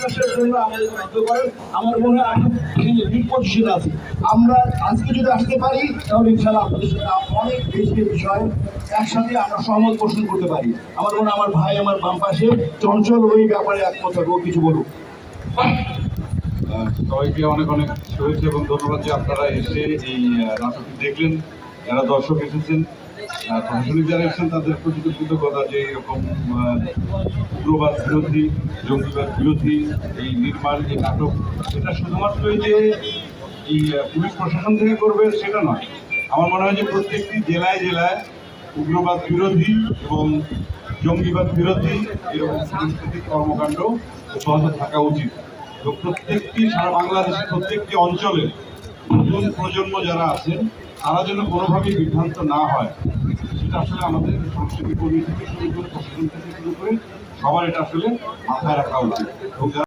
বিশ্বাসের জন্য আমাদের বাধ্য করেন। আমার মনে হয় আমরা লিড পজিশনে আছি। আমরা আজকে যদি আসতে পারি তাহলে ইনশাআল্লাহ আপনাদের সাথে অনেক বেশি বিষয় একসাথে আমরা সহমত পোষণ করতে পারি। আমার মনে হয় আমার ভাই আমার বাম পাশে চঞ্চল ওই ব্যাপারে একমত হবে, ও কিছু বলুক। সবাইকে অনেক অনেক শুভেচ্ছা এবং ধন্যবাদ যে আপনারা এসে এই নাটকটি দেখলেন। যারা দর্শক এসেছেন, প্রশাসনিক যারা এসেছেন তাদের প্রতি কৃতজ্ঞতা যে এরকম উগ্রবাদ বিরোধী, জঙ্গিবাদ বিরোধী এই নির্মাণ, এই নাটক, এটা শুধুমাত্রই যে এই পুলিশ প্রশাসন থেকে করবে সেটা নয়। আমার মনে হয় যে প্রত্যেকটি জেলায় জেলায় উগ্রবাদ বিরোধী এবং জঙ্গিবাদ বিরোধী এরকম সাংস্কৃতিক কর্মকাণ্ড অব্যাহত থাকা উচিত। তো প্রত্যেকটি সারা বাংলাদেশের প্রত্যেকটি অঞ্চলে নতুন প্রজন্ম যারা আছেন তারা যেন কোনোভাবেই বিভ্রান্ত না হয়, সেটা আসলে আমাদের সংস্কৃতি কর্মী থেকে শুরু করে প্রশাসন থেকে শুরু করে সবার এটা আসলে মাথায় রাখা উচিত। এবং